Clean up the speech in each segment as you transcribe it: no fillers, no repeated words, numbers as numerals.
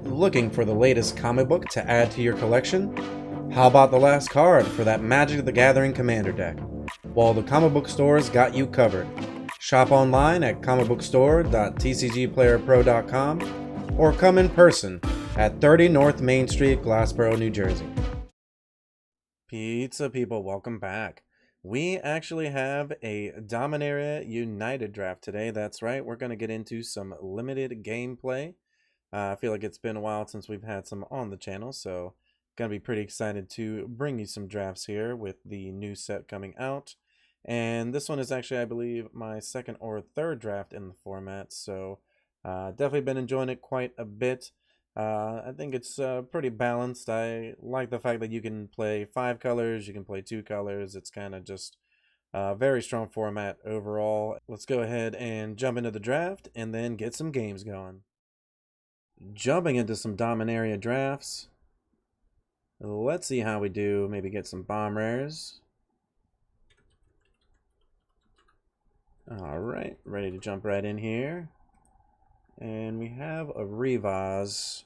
Looking for the latest comic book to add to your collection? How about the last card for that Magic the Gathering Commander deck? Well, the comic book store's got you covered. Shop online at comicbookstore.tcgplayerpro.com or come in person at 30 North Main Street, Glassboro, New Jersey. Pizza people, welcome back. We actually have a Dominaria United draft today. That's right, we're going to get into some limited gameplay. I feel like it's been a while since we've had some on the channel, so gonna be pretty excited to bring you some drafts here with the new set coming out. And this one is actually, I believe, my second or third draft in the format, so definitely been enjoying it quite a bit. I think it's pretty balanced. I like the fact that you can play 5 colors, you can play 2 colors. It's kind of just a very strong format overall. Let's go ahead and jump into the draft and then get some games going. Jumping into some Dominaria drafts. Let's see how we do. Maybe get some bomb rares. Alright, ready to jump right in here. And we have a Revaz.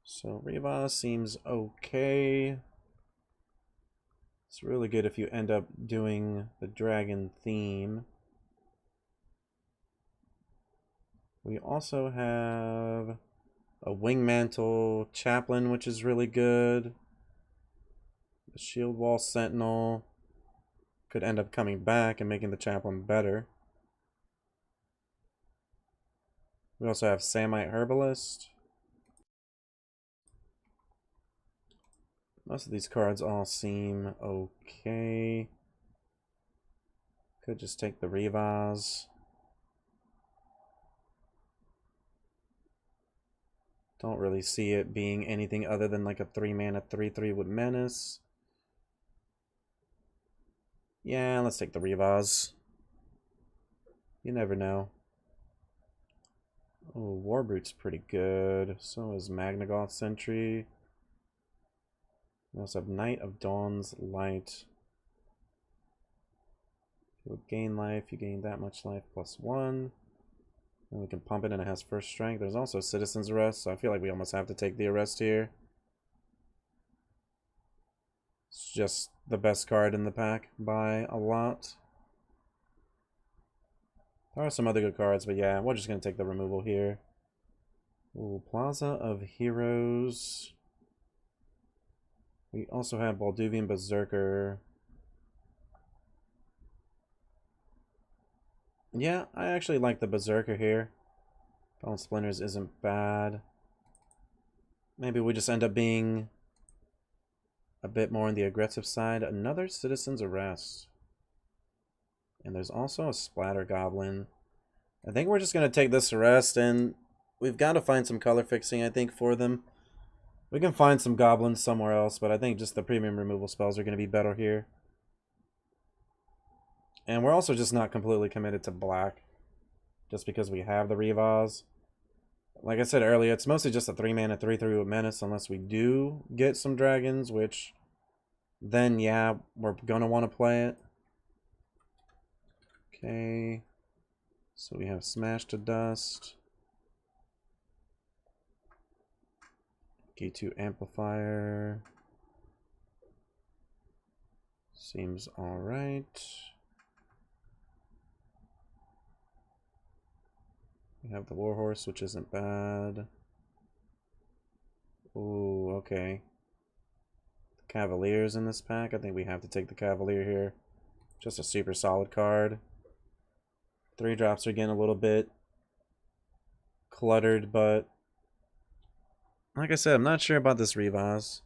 So Revaz seems okay. It's really good if you end up doing the dragon theme. We also have a Wingmantle Chaplain, which is really good. The Shield Wall Sentinel could end up coming back and making the Chaplain better. We also have Samite Herbalist. Most of these cards all seem okay. Could just take the Revaz. Don't really see it being anything other than like a 3-mana 3/3 with Menace. Yeah, let's take the Revaz. You never know. Oh, Warbrute's pretty good. So is Magnagoth Sentry. We also have Knight of Dawn's Light. You gain life, you gain that much life +1. And we can pump it and it has first strength. There's also Citizen's Arrest, so I feel like we almost have to take the Arrest here. It's just the best card in the pack by a lot. There are some other good cards, but yeah, we're just going to take the removal here. Ooh, Plaza of Heroes. We also have Balduvian Berserker. Yeah, I actually like the Berserker here. Bone Splinters isn't bad. Maybe we just end up being a bit more on the aggressive side. Another Citizen's Arrest. And there's also a Splatter Goblin. I think we're just going to take this Arrest, and we've got to find some color fixing, I think, for them. We can find some Goblins somewhere else, but I think just the premium removal spells are going to be better here. And we're also just not completely committed to black, just because we have the Revaz. Like I said earlier, it's mostly just a 3-mana 3/3 with Menace, unless we do get some dragons, which then, yeah, we're going to want to play it. Okay. So we have Smash to Dust. G2 Amplifier. Seems alright. We have the Warhorse, which isn't bad. Ooh, okay. The Cavaliers in this pack. I think we have to take the Cavalier here. Just a super solid card. 3 drops are getting a little bit cluttered, but like I said, I'm not sure about this Revaz.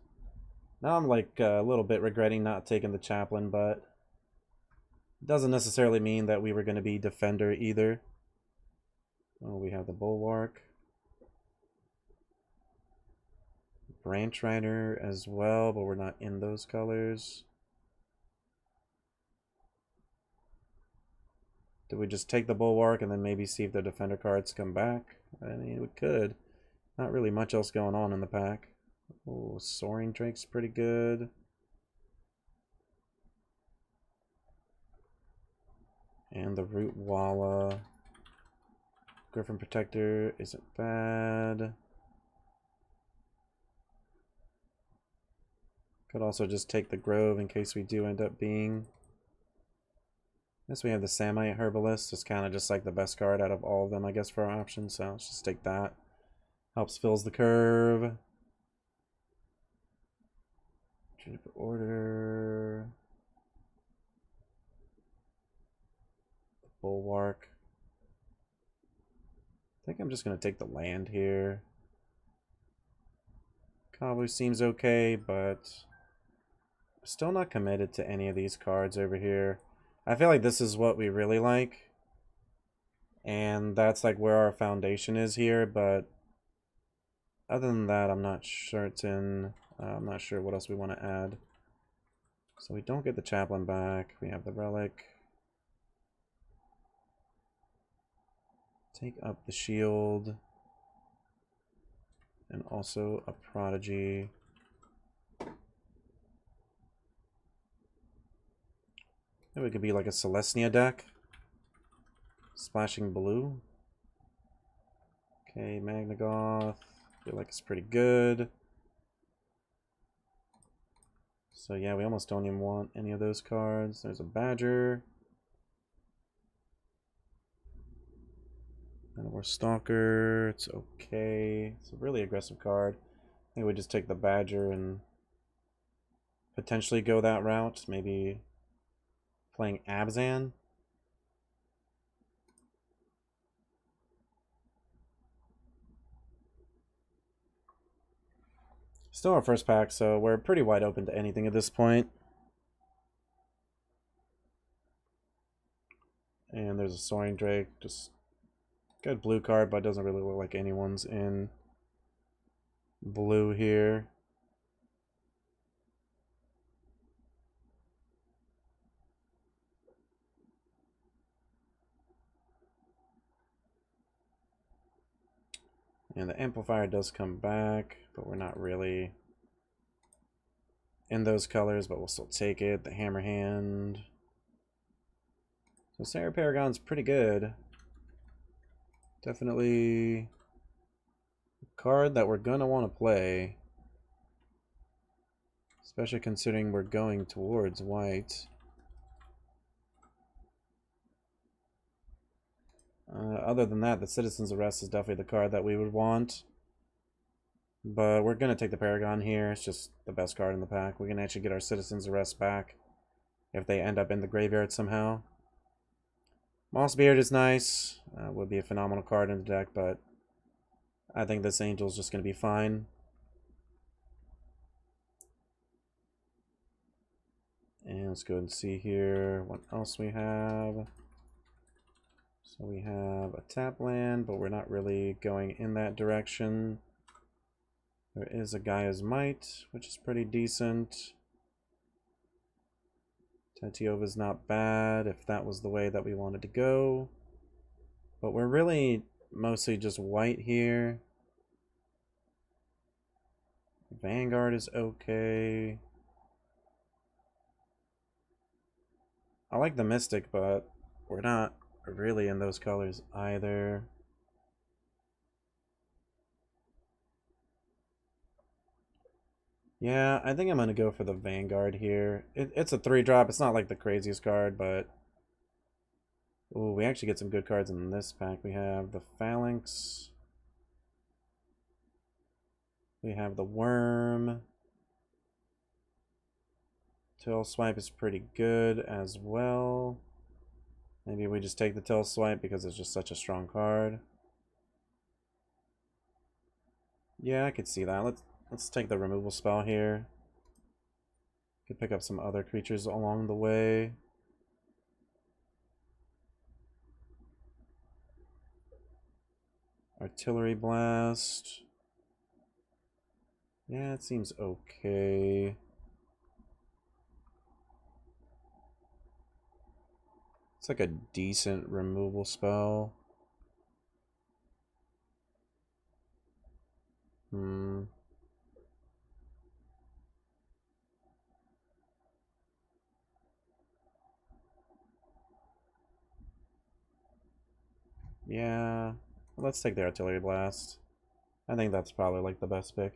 Now I'm like a little bit regretting not taking the Chaplain, but it doesn't necessarily mean that we were going to be Defender either. Oh, we have the Bulwark. Branch Rider as well, but we're not in those colors. Do we just take the Bulwark and then maybe see if the Defender cards come back? I mean, we could. Not really much else going on in the pack. Oh, Soaring Drake's pretty good. And the Root Walla. Griffin Protector isn't bad. Could also just take the Grove in case we do end up being. I guess we have the Samite Herbalist. It's kind of just like the best card out of all of them, I guess, for our options. So let's just take that. Helps fills the curve. Juniper Order. Bulwark. I think I'm just going to take the land here. Kavu seems okay, but still not committed to any of these cards over here. I feel like this is what we really like. And that's like where our foundation is here, but other than that, I'm not certain. I'm not sure what else we want to add. So we don't get the Chaplain back. We have the Relic. Take up the Shield. And also a Prodigy. Maybe it could be like a Celestia deck. Splashing blue. Okay, Magnagoth. Feel like it's pretty good. So yeah, we almost don't even want any of those cards. There's a Badger. And we're Stalker. It's okay. It's a really aggressive card. I think we just take the Badger and potentially go that route. Maybe playing Abzan. Still our first pack, so we're pretty wide open to anything at this point. And there's a Soaring Drake. Just good blue card, but doesn't really look like anyone's in blue here. And the Amplifier does come back, but we're not really in those colors, but we'll still take it. The Hammer Hand. So Sarah Paragon's pretty good. Definitely a card that we're going to want to play. Especially considering we're going towards white. Other than that, the Citizen's Arrest is definitely the card that we would want. But we're going to take the Paragon here. It's just the best card in the pack. We can actually get our Citizen's Arrest back if they end up in the graveyard somehow. Mossbeard is nice. Would be a phenomenal card in the deck, but I think this Angel's just going to be fine. And let's go ahead and see here what else we have. So we have a tap land, but we're not really going in that direction. There is a Gaia's Might, which is pretty decent. Tatiova's not bad if that was the way that we wanted to go. But we're really mostly just white here. Vanguard is okay. I like the Mystic, but we're not really in those colors either. Yeah, I think I'm going to go for the Vanguard here. It's a 3-drop. It's not like the craziest card, but... Ooh, we actually get some good cards in this pack. We have the Phalanx. We have the Worm. Tail Swipe is pretty good as well. Maybe we just take the Tail Swipe because it's just such a strong card. Yeah, I could see that. Let's take the removal spell here. Could pick up some other creatures along the way. Artillery Blast. Yeah, it seems okay. It's like a decent removal spell. Yeah. Let's take the Artillery Blast. I think that's probably like the best pick.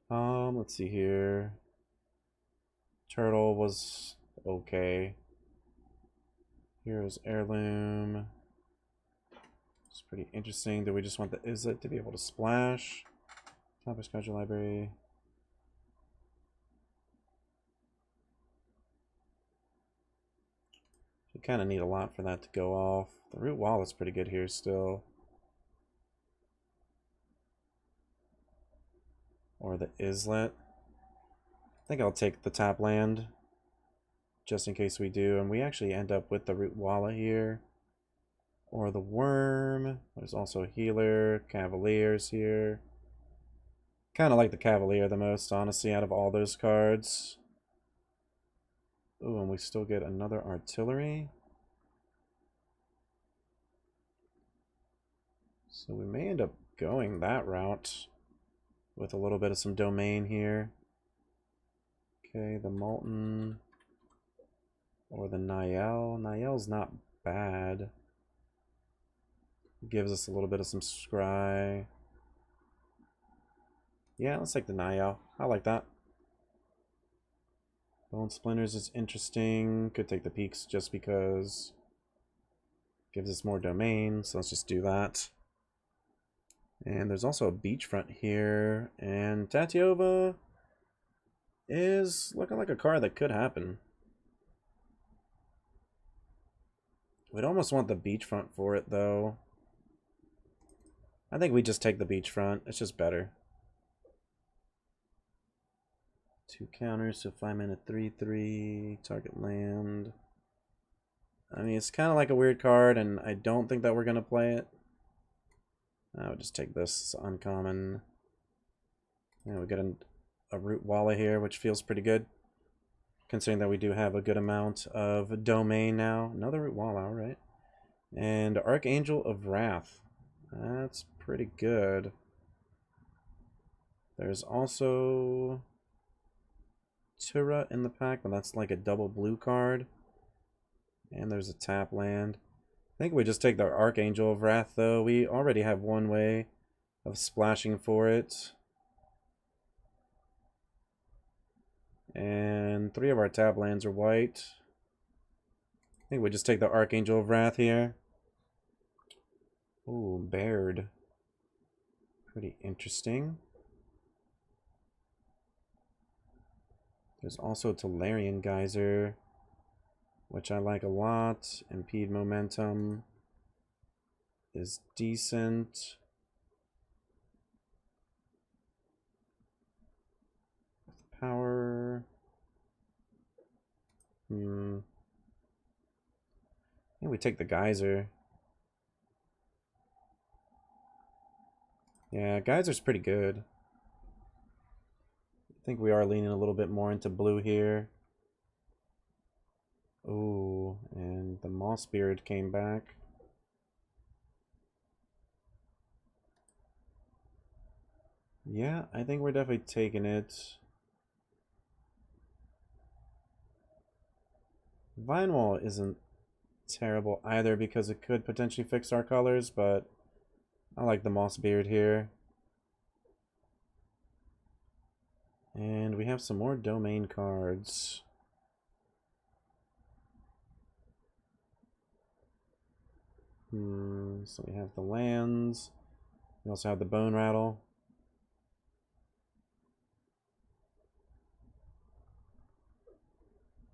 Let's see here. Turtle was okay. Hero's Heirloom. It's pretty interesting. Do we just want the Islet to be able to splash? Top of Schedule Library. You kind of need a lot for that to go off. The Root Wall is pretty good here still. Or the Islet. I think I'll take the top land. Just in case we do. And we actually end up with the Root Walla here. Or the Worm. There's also a Healer. Cavaliers here. Kind of like the Cavalier the most, honestly, out of all those cards. Ooh, and we still get another Artillery. So we may end up going that route with a little bit of some Domain here. Okay, the Molten or the Niall. Niall's not bad. Gives us a little bit of some Scry. Yeah, let's take the Niall. I like that. Bone Splinters is interesting. Could take the Peaks just because gives us more Domain, so let's just do that. And there's also a Beachfront here, and Tatiova is looking like a card that could happen. We'd almost want the Beachfront for it, though. I think we just take the Beachfront. It's just better. 2 counters, so 5 mana 3/3, target land. I mean, it's kind of like a weird card, and I don't think that we're going to play it. I would just take this. It's uncommon. Yeah, we got a Root Walla here, which feels pretty good. Considering that we do have a good amount of Domain now. Another Root Walla, alright. And Archangel of Wrath. That's pretty good. There's also Tura in the pack, but that's like a double blue card. And there's a tap land. I think we just take the Archangel of Wrath, though. We already have one way of splashing for it. And 3 of our tap lands are white. I think we just take the Archangel of Wrath here. Ooh, Baird. Pretty interesting. There's also Tolarian Geyser, which I like a lot. Impede Momentum is decent. Power. I think we take the Geyser. Yeah, Geyser's pretty good. I think we are leaning a little bit more into blue here. Ooh, and the Moss Beard came back. Yeah, I think we're definitely taking it. Vine Wall isn't terrible either because it could potentially fix our colors, but I like the Moss Beard here. And we have some more Domain cards. So we have the lands. We also have the Bone Rattle.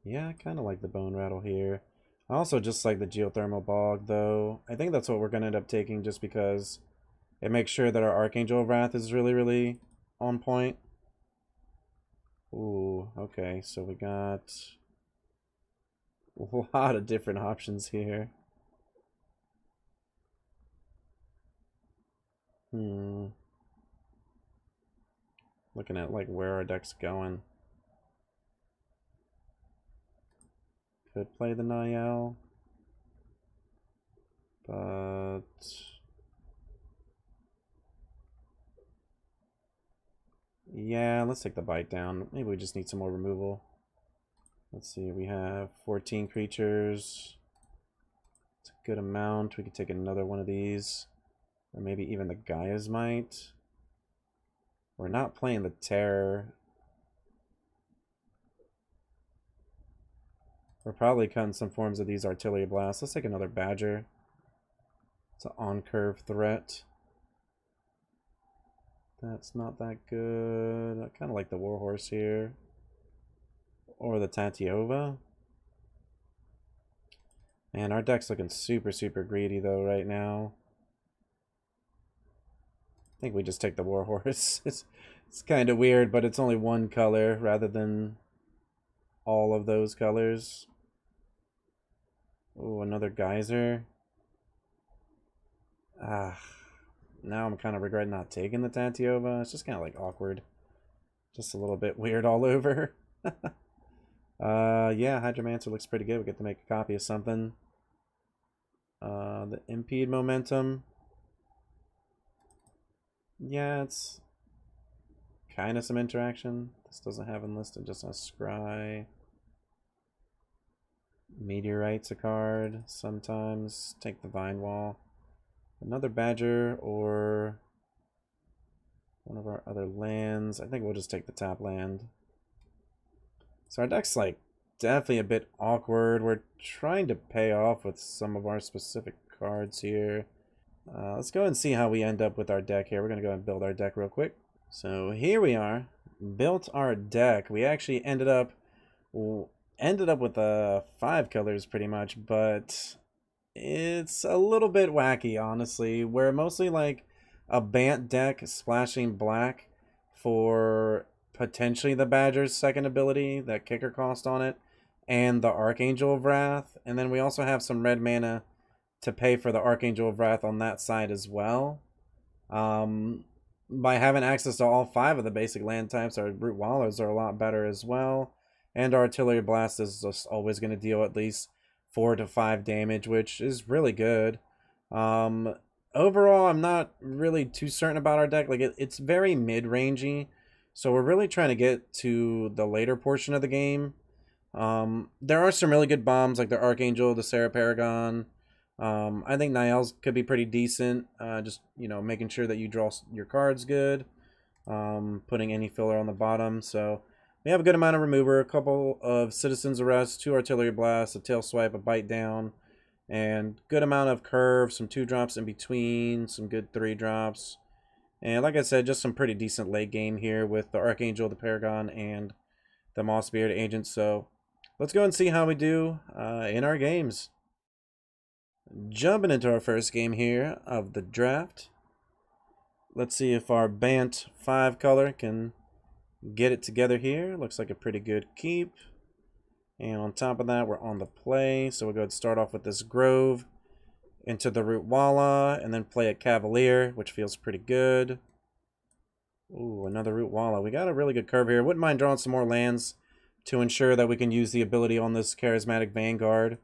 Yeah, I kind of like the Bone Rattle here. I also just like the Geothermal Bog, though. I think that's what we're going to end up taking just because it makes sure that our Archangel of Wrath is really, really on point. Ooh, okay, so we got a lot of different options here. Looking at like where our deck's going. Could play the Niall, but yeah, let's take the Bite down. Maybe we just need some more removal. Let's see, we have 14 creatures. It's a good amount. We could take another one of these. Or maybe even the Gaia's Might. We're not playing the Terror. We're probably cutting some forms of these artillery blasts. Let's take another Badger. It's an on-curve threat. That's not that good. I kind of like the Warhorse here. Or the Tatiova. Man, our deck's looking super, super greedy though right now. I think we just take the Warhorse. It's kind of weird, but it's only one color rather than all of those colors. Oh, another Geyser. Ah, now I'm kind of regretting not taking the Tatiova. It's just kind of like awkward. Just a little bit weird all over. Yeah, Hydromancer looks pretty good. We get to make a copy of something. The Impede Momentum. Yeah, it's kind of some interaction. This doesn't have enlisted, just has Scry. Meteorite's a card. Sometimes take the Vine Wall. Another Badger or one of our other lands. I think we'll just take the top land. So our deck's like definitely a bit awkward. We're trying to pay off with some of our specific cards here. Let's go and see how we end up with our deck here. We're going to go and build our deck real quick. So here we are. Built our deck. We actually ended up with 5 colors pretty much, but it's a little bit wacky, honestly. We're mostly like a Bant deck splashing black for potentially the Badger's second ability, that kicker cost on it, and the Archangel of Wrath. And then we also have some red mana to pay for the Archangel of Wrath on that side as well. By having access to all 5 of the basic land types, our Root Wallers are a lot better as well. And our Artillery Blast is just always going to deal at least 4 to 5 damage, which is really good. Overall, I'm not really too certain about our deck. Like it's very mid-rangey, so we're really trying to get to the later portion of the game. There are some really good bombs like the Archangel, the Sarah Paragon. I think Niall's could be pretty decent. Just, you know, making sure that you draw your cards good. Putting any filler on the bottom. So we have a good amount of remover, a couple of Citizen's Arrest, 2 Artillery Blasts, a Tail Swipe, a Bite Down, and good amount of curve, some 2-drops in between, some good 3-drops. And like I said, just some pretty decent late game here with the Archangel, the Paragon, and the Mossbeard Agent. So let's go and see how we do in our games. Jumping into our first game here of the draft. Let's see if our Bant 5 color can get it together here. Looks like a pretty good keep. And on top of that, we're on the play. So we'll go ahead and start off with this Grove into the Root Walla, and then play a Cavalier, which feels pretty good. Ooh, another Root Walla. We got a really good curve here. Wouldn't mind drawing some more lands to ensure that we can use the ability on this Charismatic Vanguard.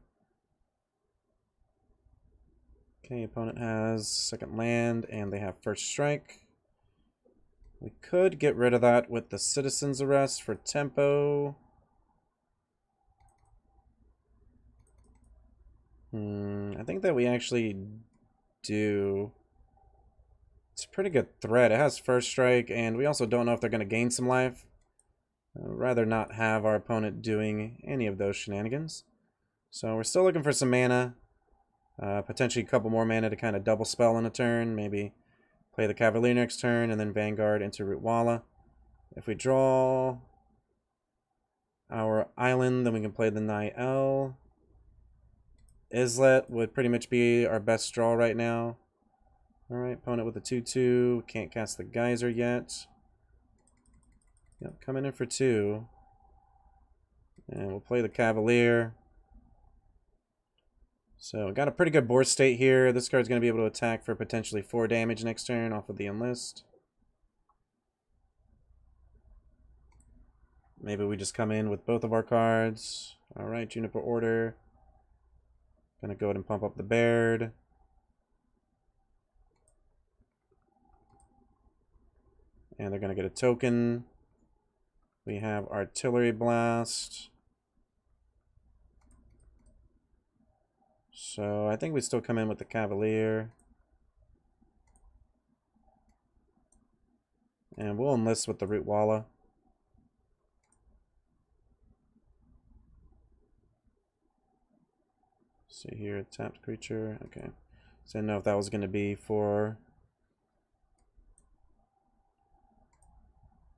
Okay, opponent has second land, and they have first strike. We could get rid of that with the Citizen's Arrest for tempo. I think that we actually do. It's a pretty good threat. It has first strike, and we also don't know if they're going to gain some life. I'd rather not have our opponent doing any of those shenanigans. So we're still looking for some mana. Potentially a couple more mana to kind of double spell in a turn. Maybe play the Cavalier next turn and then Vanguard into Root Walla. If we draw our island, then we can play the Niall. Islet would pretty much be our best draw right now. Alright, opponent with a 2-2. Can't cast the Geyser yet. Yep, coming in for 2. And we'll play the Cavalier. So, got a pretty good board state here. This card's going to be able to attack for potentially 4 damage next turn off of the Enlist. Maybe we just come in with both of our cards. Alright, Juniper Order. Gonna go ahead and pump up the Baird. And they're gonna get a token. We have Artillery Blast. So I think we still come in with the Cavalier. And we'll enlist with the Root Walla. see here, tapped creature. Okay. So I didn't know if that was going to be for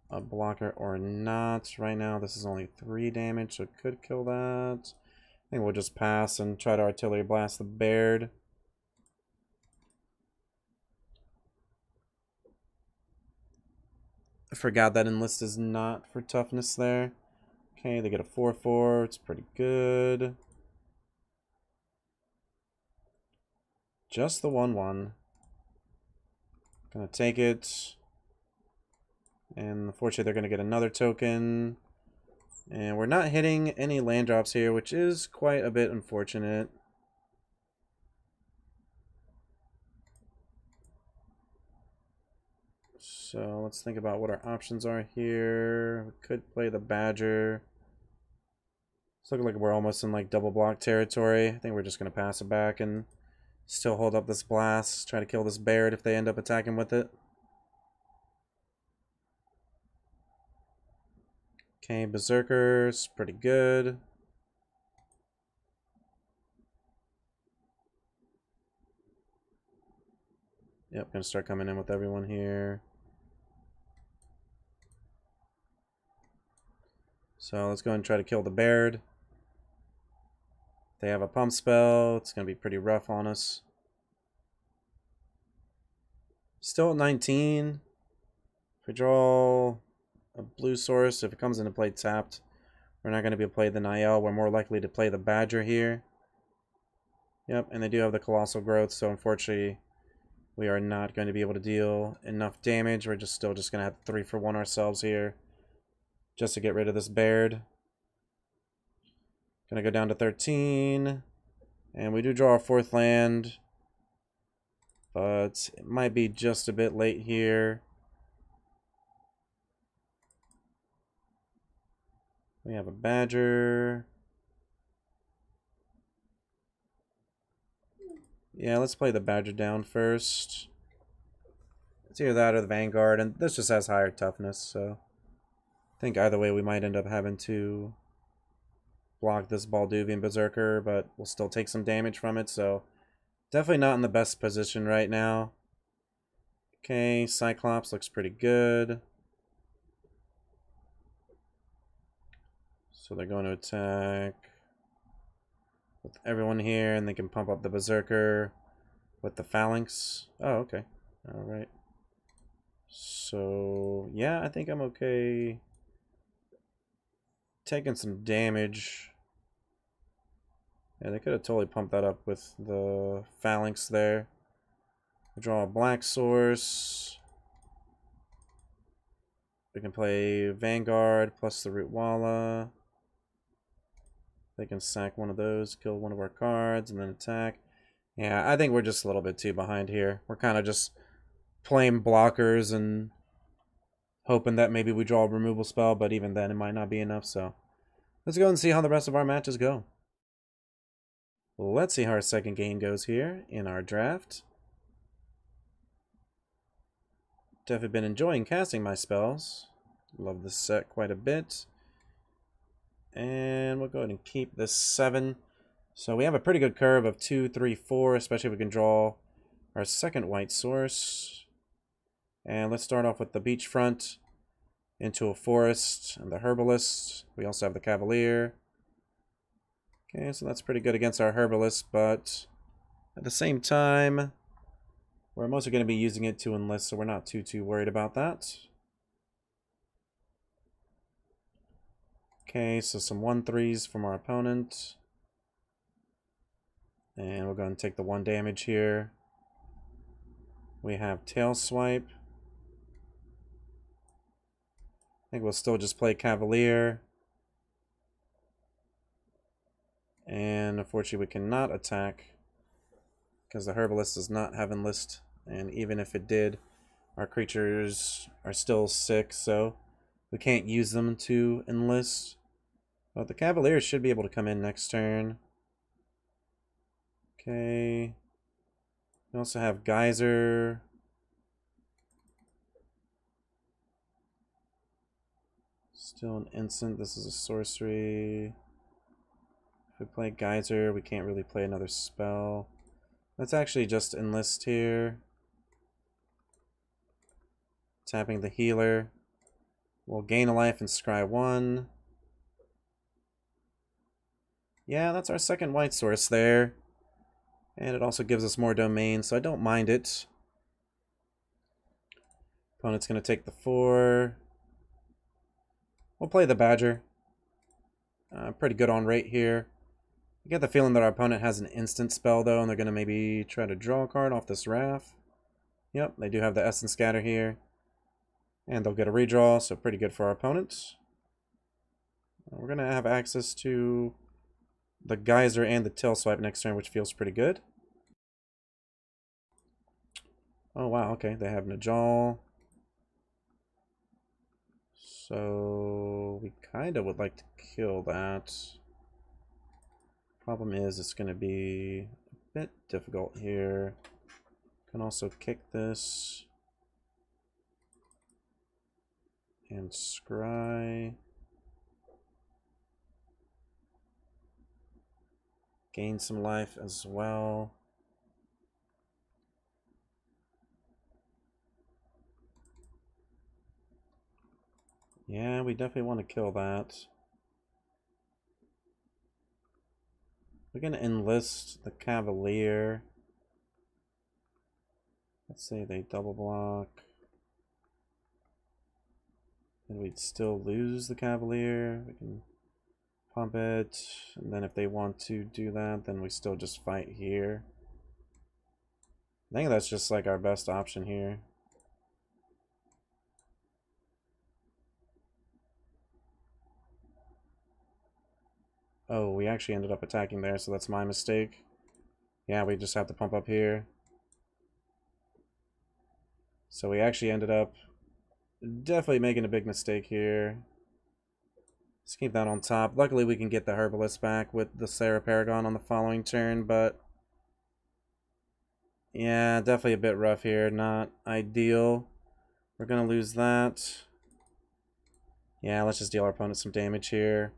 a blocker or not. Right now, this is only 3 damage, so it could kill that. I think we'll just pass and try to artillery blast the Baird. I forgot that enlist is not for toughness there. Okay, they get a 4/4. It's pretty good. Just the 1/1. Gonna take it. And unfortunately, they're gonna get another token. And we're not hitting any land drops here, which is quite a bit unfortunate. So let's think about what our options are here. We could play the Badger. It's looking like we're almost in like double block territory. I think we're just going to pass it back and still hold up this blast. Try to kill this Baird if they end up attacking with it. Okay, Berserker's pretty good. Yep, gonna start coming in with everyone here. So let's go and try to kill the Baird. They have a pump spell. It's gonna be pretty rough on us. Still at 19. If we draw a blue source, if it comes into play tapped, we're not going to be able to play the Niall. We're more likely to play the Badger here. Yep, and they do have the Colossal Growth, so unfortunately we are not going to be able to deal enough damage. We're still just going to have 3-for-1 ourselves here just to get rid of this Baird. Going to go down to 13. And we do draw a 4th land, but it might be just a bit late here. We have a Badger. Yeah, let's play the Badger down first. It's either that or the Vanguard, and this just has higher toughness, so I think either way we might end up having to block this Balduvian Berserker, but we'll still take some damage from it, so definitely not in the best position right now. Okay, Cyclops looks pretty good. So they're going to attack with everyone here, and they can pump up the Berserker with the Phalanx. Oh, okay. Alright. So, yeah, I think I'm okay taking some damage. Yeah, they could have totally pumped that up with the Phalanx there. We draw a black source. We can play Vanguard plus the Rootwalla. They can sack one of those, kill one of our cards, and then attack. Yeah, I think we're just a little bit too behind here. We're kind of just playing blockers and hoping that maybe we draw a removal spell, but even then it might not be enough, so let's go and see how the rest of our matches go. Let's see how our second game goes here in our draft. Definitely been enjoying casting my spells. Love this set quite a bit. And we'll go ahead and keep this 7. So we have a pretty good curve of 2, 3, 4, especially if we can draw our second white source. And let's start off with the beachfront into a forest and the herbalist. We also have the cavalier. Okay, so that's pretty good against our herbalist, but at the same time, we're mostly going to be using it to enlist, so we're not too worried about that. Okay, so some 1/3s from our opponent. And we'll go and take the 1 damage here. We have Tail Swipe. I think we'll still just play Cavalier. And unfortunately we cannot attack because the Herbalist does not have enlist. And even if it did, our creatures are still sick, so we can't use them to enlist. But the Cavaliers should be able to come in next turn. Okay. We also have Geyser. Still an instant. This is a sorcery. we play Geyser, we can't really play another spell. Let's actually just enlist here. Tapping the healer. We'll gain a life and scry 1. Yeah, that's our second white source there. And it also gives us more domain, so I don't mind it. Opponent's going to take the 4. We'll play the Badger. Pretty good on rate here. I get the feeling that our opponent has an instant spell, though, and they're going to maybe try to draw a card off this Wrath. Yep, they do have the Essence Scatter here. And they'll get a redraw, so pretty good for our opponent. We're going to have access to the Geyser and the Tail Swipe next turn, which feels pretty good. Oh, wow, okay, they have Najal. So we kind of would like to kill that. Problem is, it's going to be a bit difficult here. Can also kick this. And scry. Gain some life as well. Yeah, we definitely want to kill that. We're going to enlist the Cavalier. Let's say they double block. And we'd still lose the Cavalier. We can pump it. And then if they want to do that, then we still just fight here. I think that's just like our best option here. Oh, we actually ended up attacking there, so that's my mistake. Yeah, we just have to pump up here. So we actually ended up definitely making a big mistake here. Let's keep that on top. Luckily, we can get the Herbalist back with the Sarah Paragon on the following turn, but yeah, definitely a bit rough here. Not ideal. We're going to lose that. Yeah, let's just deal our opponent some damage here.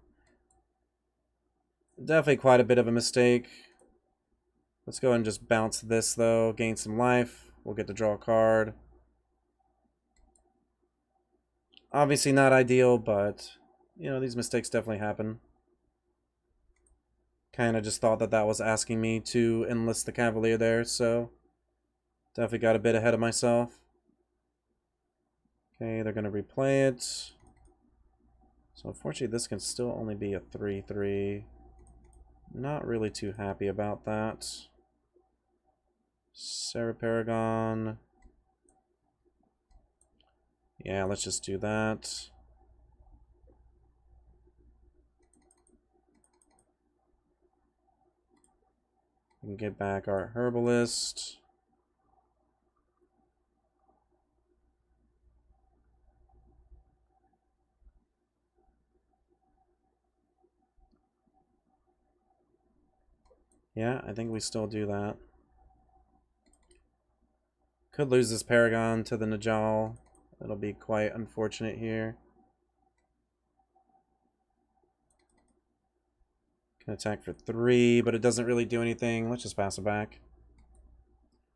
Definitely quite a bit of a mistake. Let's go ahead and just bounce this, though. Gain some life. We'll get to draw a card. Obviously not ideal, but, you know, these mistakes definitely happen. Kind of just thought that that was asking me to enlist the Cavalier there, so definitely got a bit ahead of myself. Okay, they're going to replay it. So unfortunately, this can still only be a 3/3. Not really too happy about that. Sarah Paragon. Yeah, let's just do that. We can get back our Herbalist. Yeah, I think we still do that. Could lose this Paragon to the Najal. It'll be quite unfortunate here. Can attack for 3, but it doesn't really do anything. Let's just pass it back.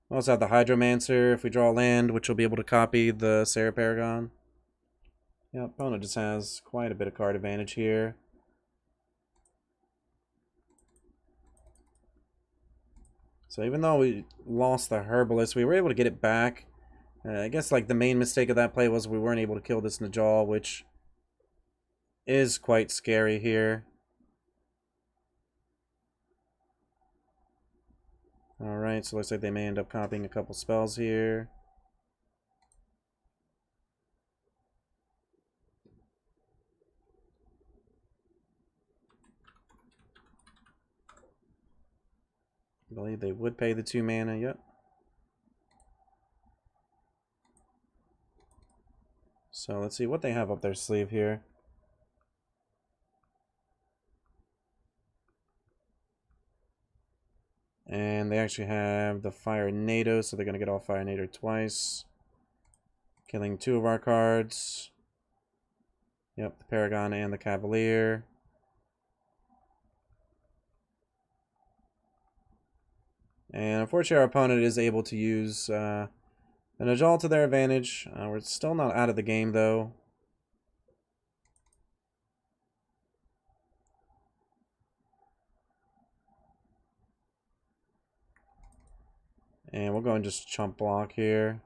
We also have the Hydromancer if we draw land, which will be able to copy the Sarah Paragon. Yeah, opponent just has quite a bit of card advantage here. So even though we lost the Herbalist, we were able to get it back. I guess like the main mistake of that play was we weren't able to kill this Najal, which is quite scary here. Alright, so looks like they may end up copying a couple spells here. I believe they would pay the 2 mana, yep. So let's see what they have up their sleeve here. And they actually have the Fire NATO, so they're going to get all Fire NATO twice. Killing 2 of our cards. Yep, the Paragon and the Cavalier. And unfortunately, our opponent is able to use an Ajal to their advantage. We're still not out of the game, though. And we'll go and just chump block here.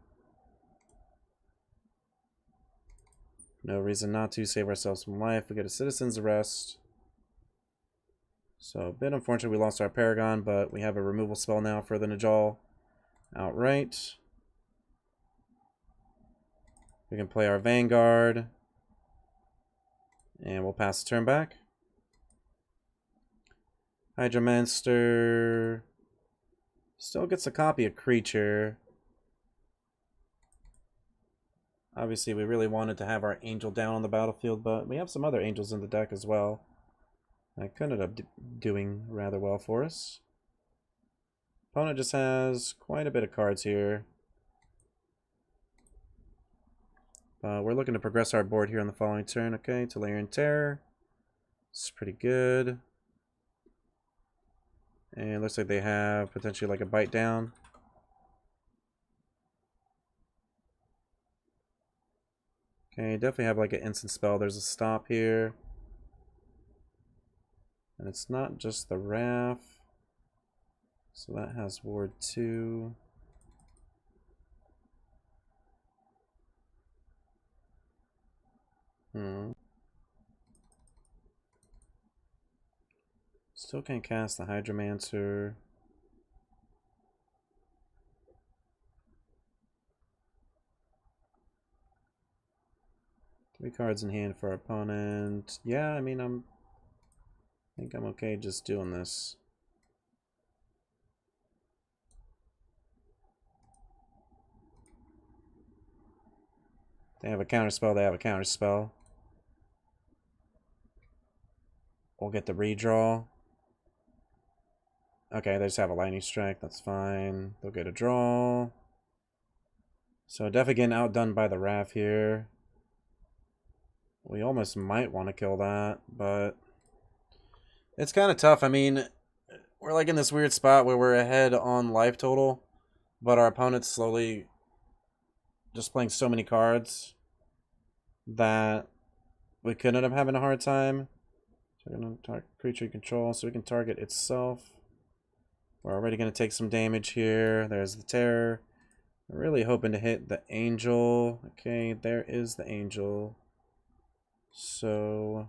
No reason not to. Save ourselves some life. We get a citizen's arrest. So a bit unfortunate we lost our Paragon, but we have a removal spell now for the Najal outright. We can play our Vanguard. And we'll pass the turn back. Hydromancer still gets a copy of Creature. Obviously, we really wanted to have our Angel down on the battlefield, but we have some other Angels in the deck as well. That could end up doing rather well for us. Opponent just has quite a bit of cards here. We're looking to progress our board here on the following turn. Okay, Tourney Terror. It's pretty good. And it looks like they have potentially like a bite down. Okay, definitely have like an instant spell. There's a stop here. And it's not just the Wrath. So that has Ward 2. Still can't cast the Hydromancer. Three cards in hand for our opponent. Yeah, I mean, I think I'm okay just doing this. They have a counterspell, they have a counterspell. We'll get the redraw. Okay, they just have a lightning strike, that's fine. They'll get a draw. So definitely getting outdone by the Wrath here. We almost might want to kill that, but it's kind of tough. I mean, we're like in this weird spot where we're ahead on life total, but our opponent's slowly just playing so many cards that we could end up having a hard time. So we're going to target creature control so we can target itself. We're already going to take some damage here. There's the Terror. We're really hoping to hit the Angel. Okay, there is the Angel. So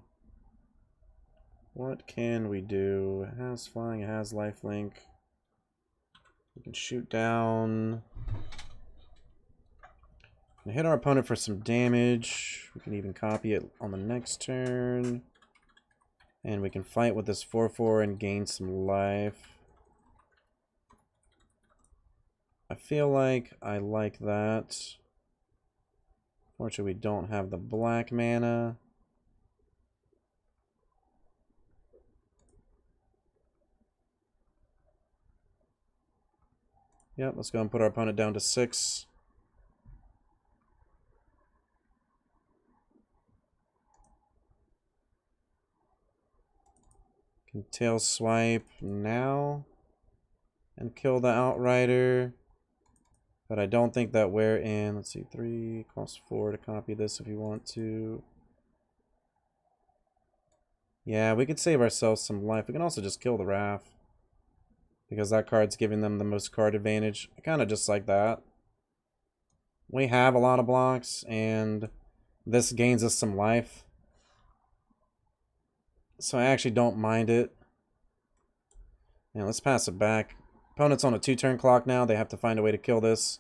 what can we do? It has flying, it has lifelink. We can shoot down. We hit our opponent for some damage. We can even copy it on the next turn. And we can fight with this 4/4 and gain some life. I feel like I like that. Fortunately, we don't have the black mana. Yep, let's go and put our opponent down to 6. Can tail swipe now and kill the Outrider. But I don't think that we're in. Let's see, 3 costs 4 to copy this if you want to. Yeah, we could save ourselves some life. We can also just kill the Wrath, because that card's giving them the most card advantage. I kind of just like that. We have a lot of blocks, and this gains us some life. So I actually don't mind it. Yeah, let's pass it back. Opponent's on a 2-turn clock now. They have to find a way to kill this.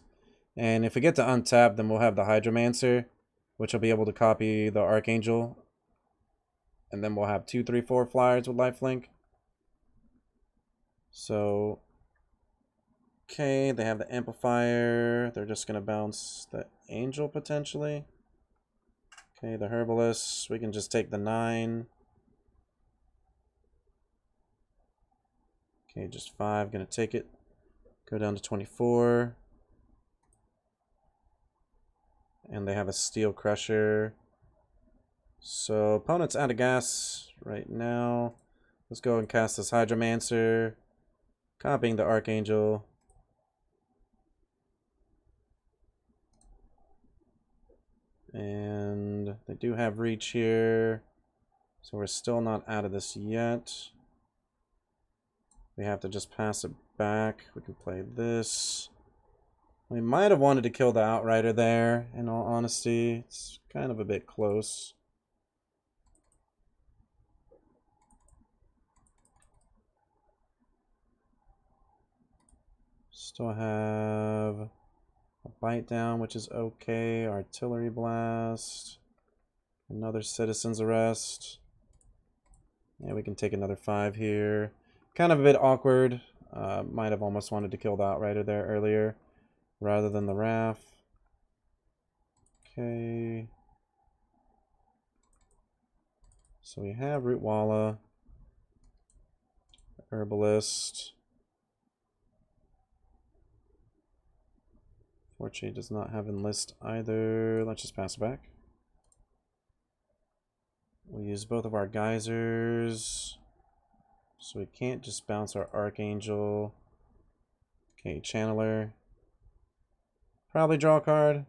And if we get to untap, then we'll have the Hydromancer, which will be able to copy the Archangel. And then we'll have 2, 3, 4 flyers with lifelink. So, okay, they have the Amplifier. They're just going to bounce the Angel potentially. Okay, the Herbalist. We can just take the 9. Okay, just 5. Going to take it. Go down to 24. And they have a Steel Crusher. So, opponent's out of gas right now. Let's go and cast this Hydromancer. Copying the Archangel. And they do have reach here. So we're still not out of this yet. We have to just pass it back. We can play this. We might have wanted to kill the Outrider there, in all honesty. It's kind of a bit close. Still have a bite down, which is okay. Artillery blast. Another citizen's arrest. Yeah, we can take another 5 here. Kind of a bit awkward. Might have almost wanted to kill the Outrider there earlier rather than the RAF. Okay. So we have Rootwalla, Herbalist. Fortunately, does not have Enlist either. Let's just pass it back. We'll use both of our geysers. So we can't just bounce our Archangel. Okay, Channeler. Probably draw a card.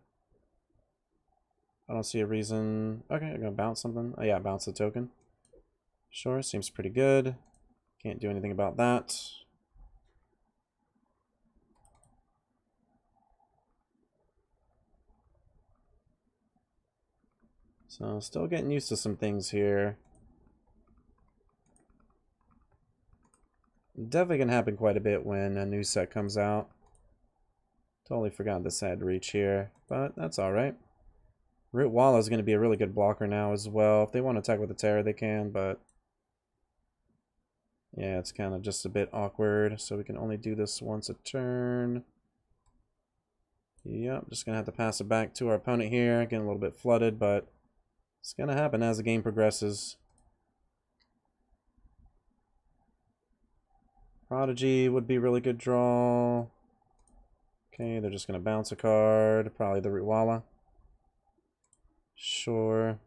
I don't see a reason. Okay, I'm gonna bounce something. Oh yeah, bounce the token. Sure, seems pretty good. Can't do anything about that. So still getting used to some things here. Definitely gonna happen quite a bit when a new set comes out. Totally forgot this had reach here, but that's alright. Rootwalla is going to be a really good blocker now as well. If they want to attack with a Terror, they can, but yeah, it's kind of just a bit awkward. So we can only do this once a turn. Yep, just going to have to pass it back to our opponent here. Getting a little bit flooded, but it's going to happen as the game progresses. Prodigy would be a really good draw. Okay, they're just going to bounce a card. Probably the Rootwalla. Sure.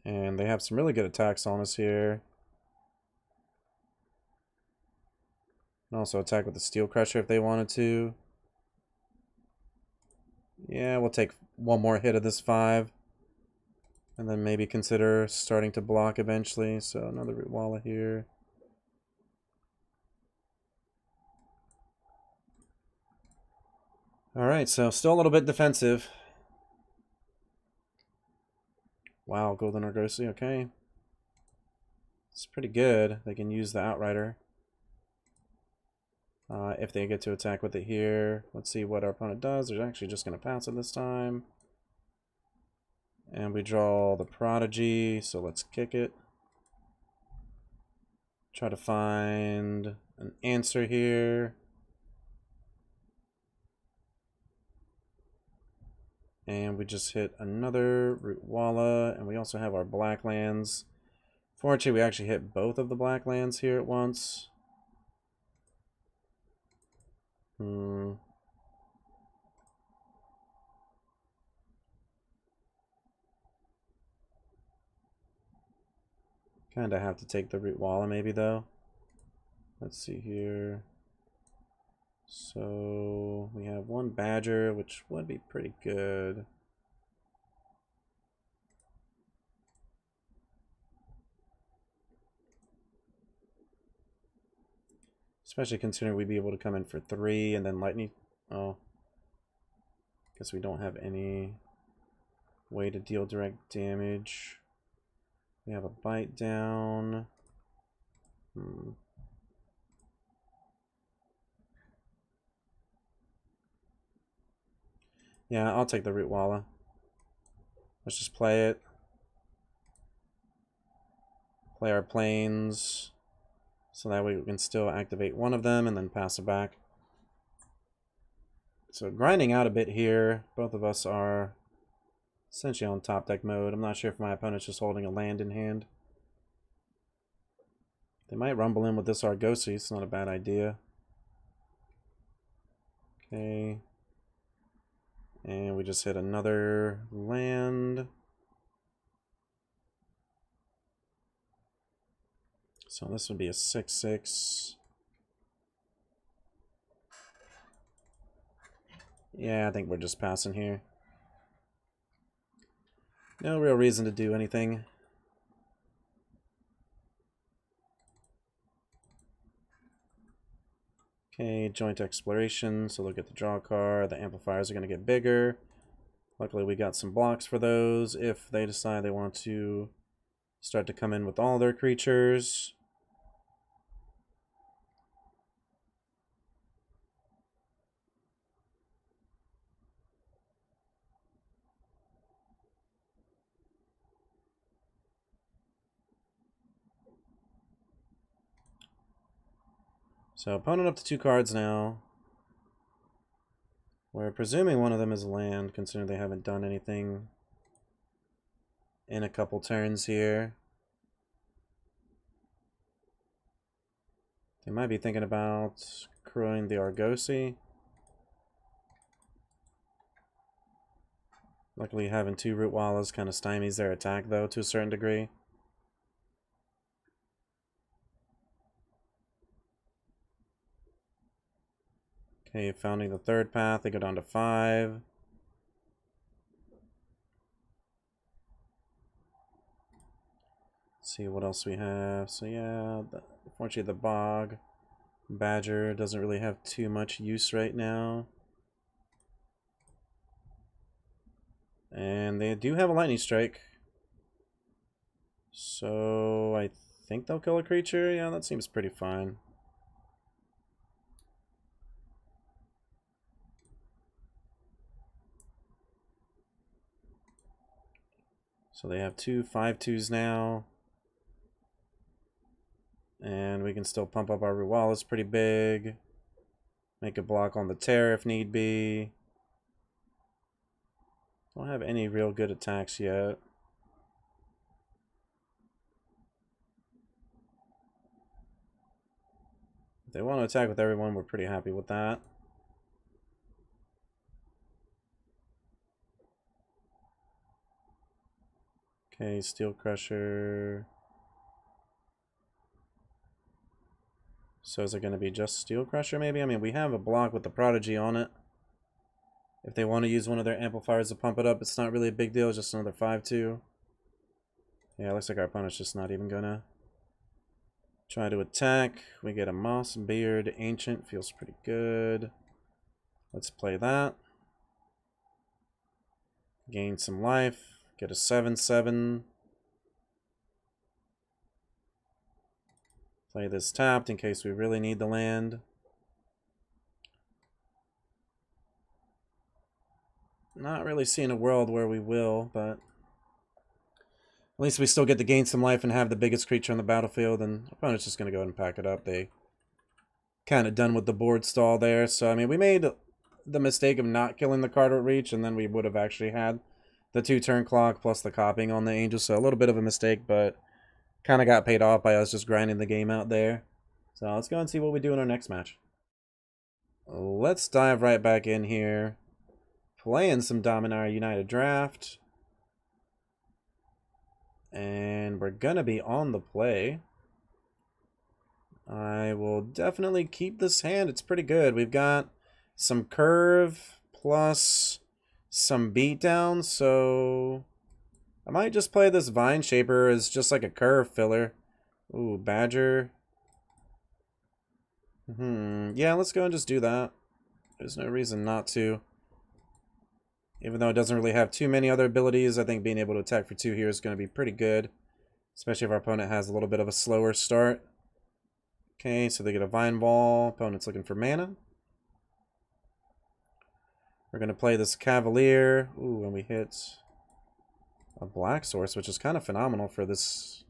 And they have some really good attacks on us here. And also attack with the Steel Crusher if they wanted to. Yeah, we'll take one more hit of this 5. And then maybe consider starting to block eventually. So another Rootwalla here. Alright, so still a little bit defensive. Wow, Golden Argosy, okay. It's pretty good. They can use the Outrider. If they get to attack with it here. Let's see what our opponent does. They're actually just going to pass it this time. And we draw the Prodigy, so let's kick it. Try to find an answer here. And we just hit another Rootwalla, and we also have our black lands. Fortunately, we actually hit both of the black lands here at once. Kind of have to take the Rootwalla maybe, though. Let's see here. So we have one Badger, which would be pretty good. Especially considering we'd be able to come in for 3 and then Lightning. Oh. Guess we don't have any way to deal direct damage. We have a bite down. Yeah, I'll take the Rootwalla. Let's just play it. Play our planes. So that way we can still activate one of them and then pass it back. So grinding out a bit here. Both of us are essentially on top deck mode. I'm not sure if my opponent's just holding a land in hand. They might rumble in with this Argosy. It's not a bad idea. Okay. And we just hit another land. So this would be a 6/6. Yeah, I think we're just passing here. No real reason to do anything. Okay, joint exploration, so look at the draw card. The amplifiers are going to get bigger. Luckily we got some blocks for those if they decide they want to start to come in with all their creatures. So opponent up to 2 cards now. We're presuming one of them is land, considering they haven't done anything in a couple turns here. They might be thinking about crowing the Argosy. Luckily having 2 Root Wallas kind of stymies their attack though to a certain degree. Okay, founding the 3rd path, they go down to 5. Let's see what else we have. So yeah, unfortunately the Bog Badger doesn't really have too much use right now. And they do have a Lightning Strike. So I think they'll kill a creature. Yeah, that seems pretty fine. So they have 2 5/2s now. And we can still pump up our Ruwalas pretty big. Make a block on the Terror if need be. Don't have any real good attacks yet. If they want to attack with everyone, we're pretty happy with that. Okay, Steel Crusher. So is it going to be just Steel Crusher maybe? I mean, we have a block with the Prodigy on it. If they want to use one of their amplifiers to pump it up, it's not really a big deal. It's just another 5/2. Yeah, looks like our opponent's just not even going to try to attack. We get a Moss Beard Ancient. Feels pretty good. Let's play that. Gain some life. Get a 7/7. Play this tapped in case we really need the land. Not really seeing a world where we will, but at least we still get to gain some life and have the biggest creature on the battlefield, and opponent's just going to go ahead and pack it up. They kind of done with the board stall there. So, I mean, we made the mistake of not killing the card at reach, and then we would have actually had the 2-turn clock plus the copying on the Angel. So a little bit of a mistake, but kind of got paid off by us just grinding the game out there. So let's go and see what we do in our next match. Let's dive right back in here. Playing some Dominaria United Draft. And we're going to be on the play. I will definitely keep this hand. It's pretty good. We've got some curve plus some beatdown, so I might just play this Vine Shaper as just like a curve filler. Ooh, Badger. Yeah, let's go and just do that. There's no reason not to. Even though it doesn't really have too many other abilities, I think being able to attack for 2 here is going to be pretty good. Especially if our opponent has a little bit of a slower start. Okay, so they get a Vine Ball. Opponent's looking for mana. We're going to play this Cavalier. Ooh, and we hit a Black Source, which is kind of phenomenal for this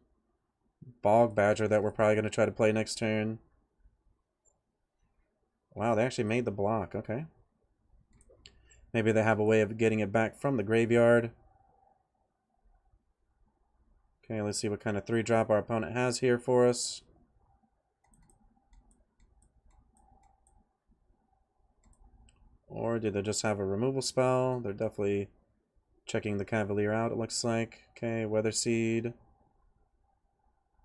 Bog Badger that we're probably going to try to play next turn. Wow, they actually made the block. Okay. Maybe they have a way of getting it back from the graveyard. Okay, let's see what kind of 3-drop our opponent has here for us. Or do they just have a removal spell? They're definitely checking the Cavalier out, it looks like. Okay, Weather Seed.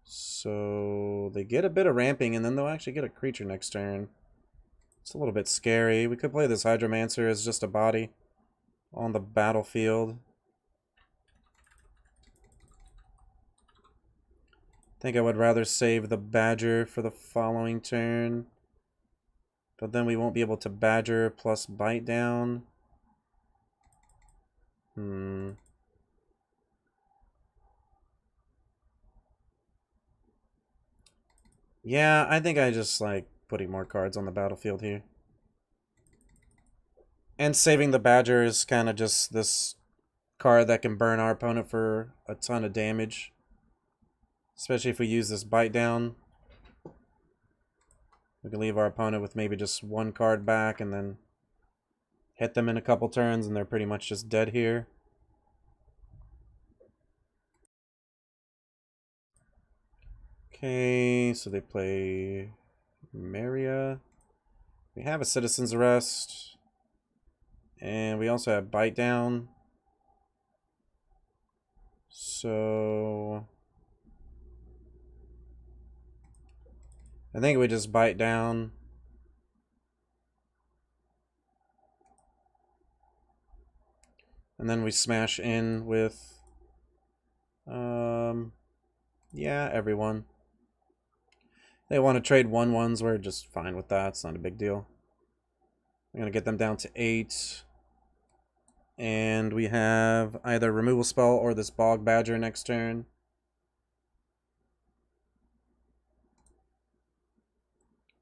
So they get a bit of ramping, and then they'll actually get a creature next turn. It's a little bit scary. We could play this Hydromancer as just a body on the battlefield. I think I would rather save the Badger for the following turn. But then we won't be able to Badger plus Bite down. Yeah, I think I just like putting more cards on the battlefield here. And saving the Badger is kind of just this card that can burn our opponent for a ton of damage. Especially if we use this Bite down. We can leave our opponent with maybe just one card back and then hit them in a couple turns and they're pretty much just dead here. Okay, so they play Maria. We have a Citizen's Arrest. And we also have Bite down. So I think we just Bite down. And then we smash in with yeah, everyone. They want to trade 1/1s, we're just fine with that. It's not a big deal. I'm gonna get them down to 8. And we have either removal spell or this Bog Badger next turn.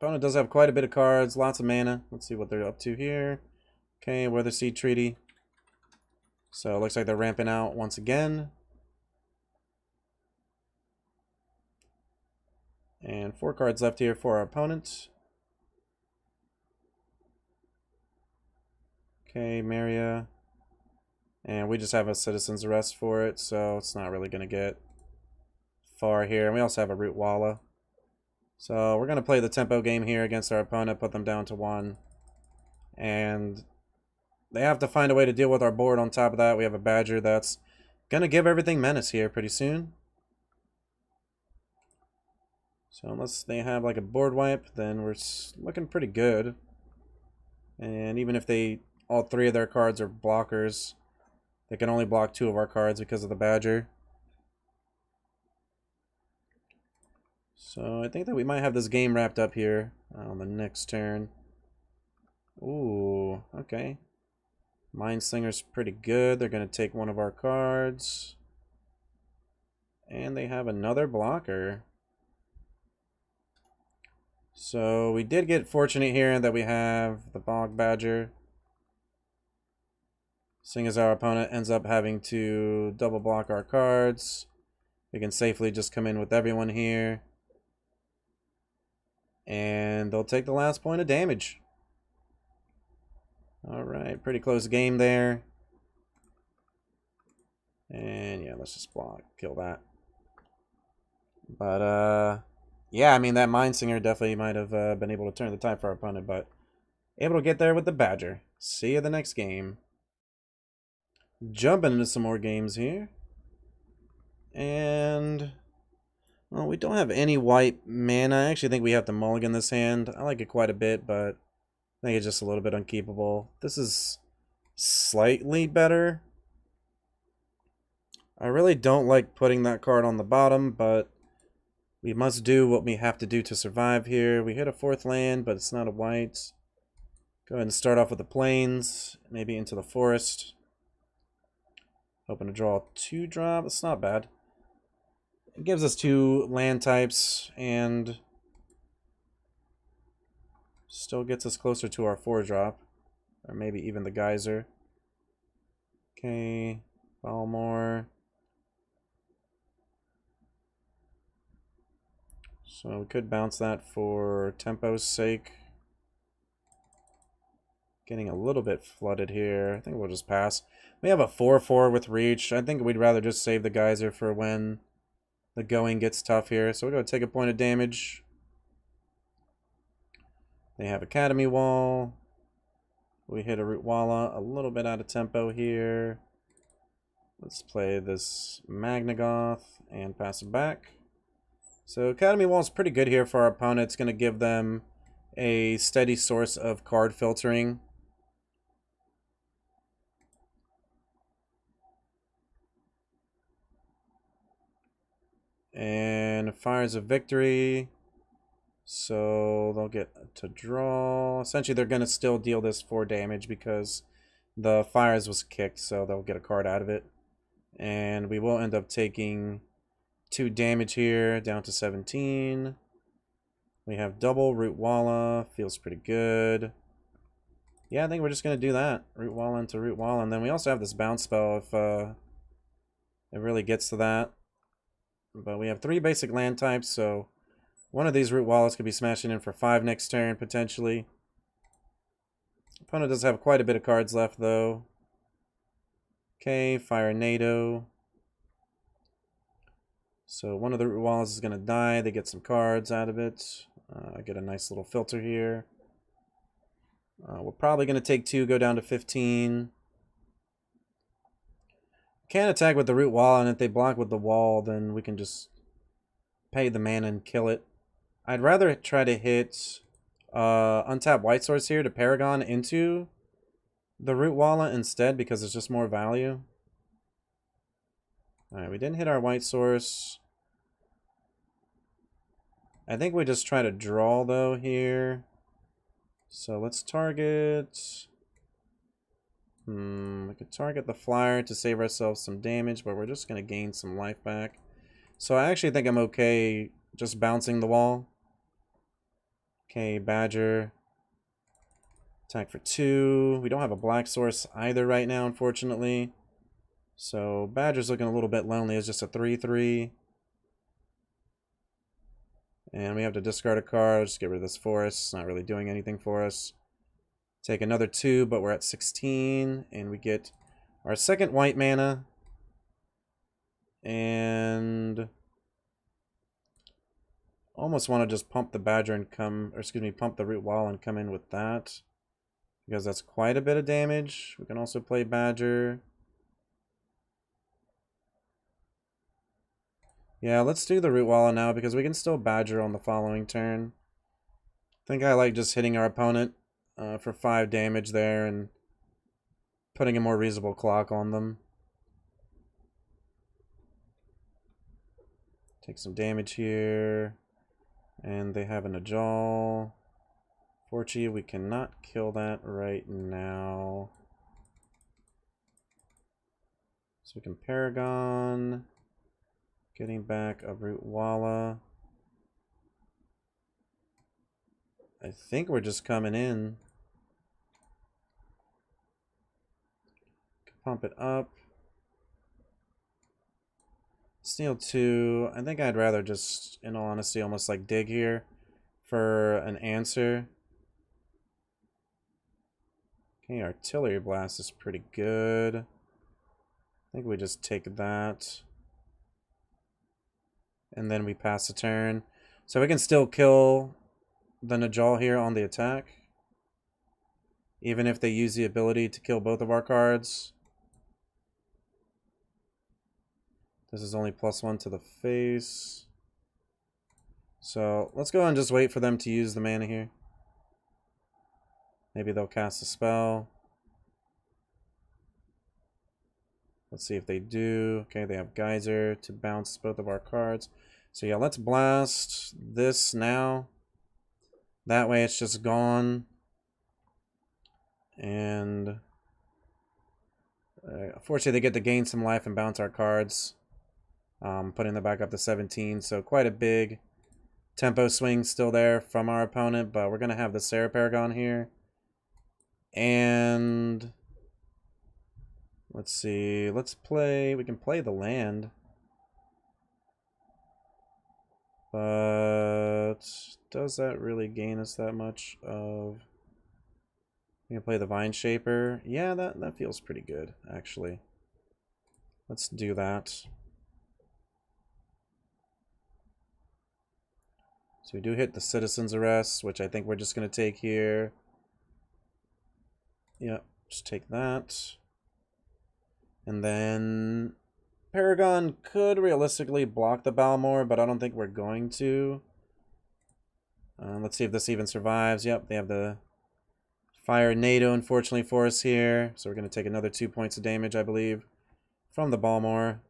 Opponent does have quite a bit of cards, lots of mana. Let's see what they're up to here. Okay, Weather Seed Treaty. So it looks like they're ramping out once again. And 4 cards left here for our opponent. Okay, Maria. And we just have a Citizen's Arrest for it, so it's not really going to get far here. And we also have a Root Walla. So we're going to play the tempo game here against our opponent, put them down to 1. And they have to find a way to deal with our board. On top of that, we have a Badger that's going to give everything Menace here pretty soon. So unless they have like a board wipe, then we're looking pretty good. And even if all 3 of their cards are blockers, they can only block 2 of our cards because of the Badger. So I think that we might have this game wrapped up here on the next turn. Ooh, okay. Mindslinger's pretty good. They're going to take 1 of our cards. And they have another blocker. So we did get fortunate here that we have the Bog Badger. Seeing as our opponent ends up having to double block our cards, we can safely just come in with everyone here. And they'll take the last point of damage. Alright, pretty close game there. And yeah, let's just block, kill that. But yeah, I mean that Mindsinger definitely might have been able to turn the tide for our opponent, but able to get there with the Badger. See you the next game. Jumping into some more games here. And well, we don't have any white mana. I actually think we have to mulligan this hand. I like it quite a bit, but I think it's just a little bit unkeepable. This is slightly better. I really don't like putting that card on the bottom, but we must do what we have to do to survive here. We hit a 4th land, but it's not a white. Go ahead and start off with the plains, maybe into the forest. Hoping to draw a 2-drop. It's not bad. It gives us 2 land types and still gets us closer to our 4-drop. Or maybe even the Geyser. Okay, Balmore. So we could bounce that for tempo's sake. Getting a little bit flooded here. I think we'll just pass. We have a 4/4 with reach. I think we'd rather just save the Geyser for when the going gets tough here. So we're going to take a point of damage. They have Academy Wall. We hit a Root Walla. A little bit out of tempo here. Let's play this Magnagoth and pass it back. So Academy Wall is pretty good here for our opponent. It's going to give them a steady source of card filtering. And Fires of Victory. So they'll get to draw. Essentially, they're going to still deal this 4 damage because the Fires was kicked, so they'll get a card out of it. And we will end up taking 2 damage here, down to 17. We have double Root Walla. Feels pretty good. Yeah, I think we're just going to do that. Root Walla into Root Walla. And then we also have this bounce spell if it really gets to that. But we have 3 basic land types, so one of these Root Wallas could be smashing in for 5 next turn, potentially. Opponent does have quite a bit of cards left, though. Okay, Fire NATO. So one of the Root Wallas is going to die. They get some cards out of it. I get a nice little filter here. We're probably going to take 2, go down to 15. Can't attack with the Root Wall, and if they block with the wall, then we can just pay the mana and kill it. I'd rather try to hit untap White Source here to Paragon into the Root Walla instead because it's just more value. Alright, we didn't hit our White Source. I think we just try to draw though here. So let's target... we could target the Flyer to save ourselves some damage, but we're just going to gain some life back. So I actually think I'm okay just bouncing the wall. Okay, Badger. Attack for 2. We don't have a black source either right now, unfortunately. So Badger's looking a little bit lonely. It's just a 3/3. And we have to discard a card. Just get rid of this forest. It's not really doing anything for us. Take another 2, but we're at 16. And we get our second white mana. And almost want to just pump the Badger and pump the Root Wall and come in with that. Because that's quite a bit of damage. We can also play Badger. Yeah, let's do the Root Walla now because we can still Badger on the following turn. I think I like just hitting our opponent for 5 damage there and putting a more reasonable clock on them. Take some damage here. And they have an Ajal. Fortunately, we cannot kill that right now. So we can Paragon. Getting back a Root Walla. I think we're just coming in. Pump it up. Steal 2. I think I'd rather just, in all honesty, almost like dig here for an answer. Okay, Artillery Blast is pretty good. I think we just take that. And then we pass the turn. So we can still kill the Najal here on the attack. Even if they use the ability to kill both of our cards. This is only +1 to the face. So let's go and just wait for them to use the mana here. Maybe they'll cast a spell. Let's see if they do. Okay, they have Geyser to bounce both of our cards. So yeah, let's blast this now. That way it's just gone. And unfortunately they get to gain some life and bounce our cards. Putting them back up to 17. So quite a big tempo swing still there from our opponent. But we're going to have the Sarah Paragon here. And let's see. We can play the land. But does that really gain us that much of... We can play the Vine Shaper. Yeah, that feels pretty good, actually. Let's do that. So we do hit the Citizen's Arrest, which I think we're just going to take here. Yeah, just take that. And then Paragon could realistically block the Balmor, but I don't think we're going to. Let's see if this even survives. Yep, they have the fire NATO, unfortunately, for us here. So we're going to take another 2 points of damage, I believe, from the Balmor.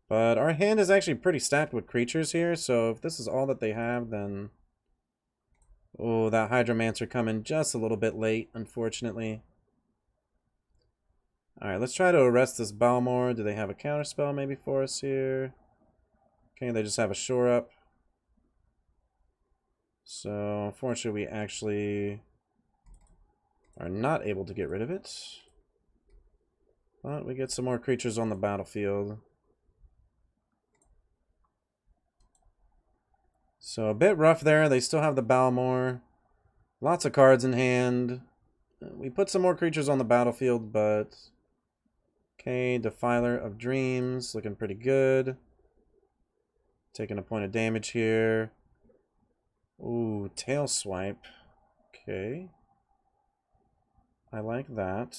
But our hand is actually pretty stacked with creatures here, so if this is all that they have, then... Oh, that Hydromancer coming just a little bit late, unfortunately. Alright, let's try to arrest this Balmor. Do they have a counterspell maybe for us here? Okay, they just have a shore up. So, unfortunately, we actually are not able to get rid of it. But we get some more creatures on the battlefield. So, a bit rough there. They still have the Balmor. Lots of cards in hand. We put some more creatures on the battlefield, but... Okay, Defiler of Dreams. Looking pretty good. Taking a point of damage here. Ooh, Tail Swipe. Okay. I like that.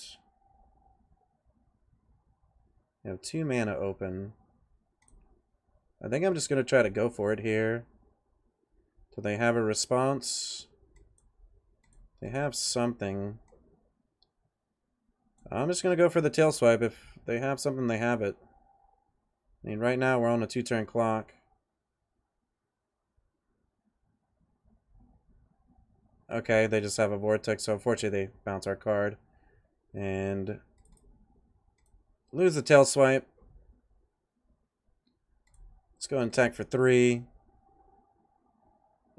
I have 2 mana open. I think I'm just going to try to go for it here. Do they have a response? They have something. I'm just going to go for the Tail Swipe. If they have something, they have it. I mean, right now we're on a 2-turn clock. Okay, they just have a Vortex, so unfortunately they bounce our card. And lose the Tail Swipe. Let's go and attack for 3.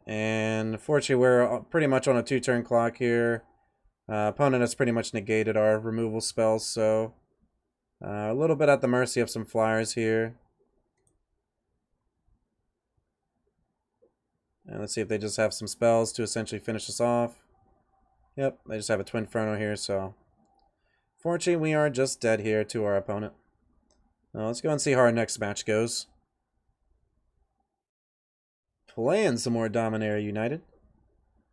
And unfortunately we're pretty much on a 2-turn clock here. Opponent has pretty much negated our removal spells, so a little bit at the mercy of some flyers here. And let's see if they just have some spells to essentially finish us off. Yep, they just have a Twin Inferno here, so... Fortunately, we are just dead here to our opponent. Now, let's go and see how our next match goes. Playing some more Dominaria United.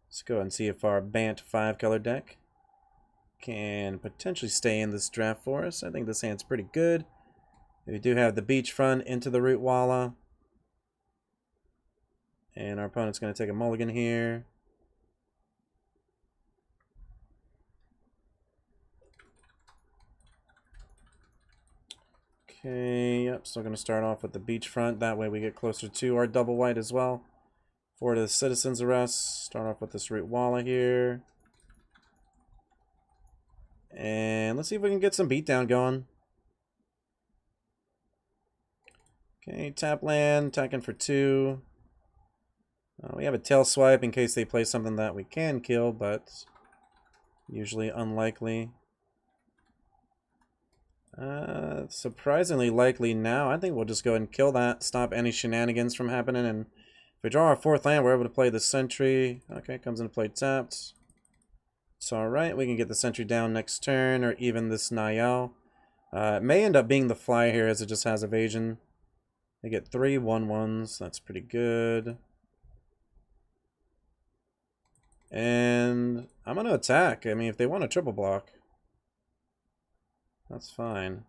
Let's go and see if our Bant 5-color deck can potentially stay in this draft for us. I think this hand's pretty good. We do have the Beachfront into the Root Walla. And our opponent's going to take a mulligan here. Okay, yep, still going to start off with the Beachfront. That way we get closer to our double white as well. For the Citizen's Arrest, start off with this Root Walla here. And let's see if we can get some beatdown going. Okay, tap land, attacking for 2. We have a Tail Swipe in case they play something that we can kill, but usually unlikely. Surprisingly likely now. I think we'll just go ahead and kill that, stop any shenanigans from happening, and if we draw our 4th land, we're able to play the Sentry. Okay, comes into play tapped. It's alright, we can get the Sentry down next turn, or even this Nayel. It may end up being the Fly here, as it just has evasion. They get 3 1/1s, that's pretty good. And I'm going to attack. I mean, if they want a triple block, that's fine.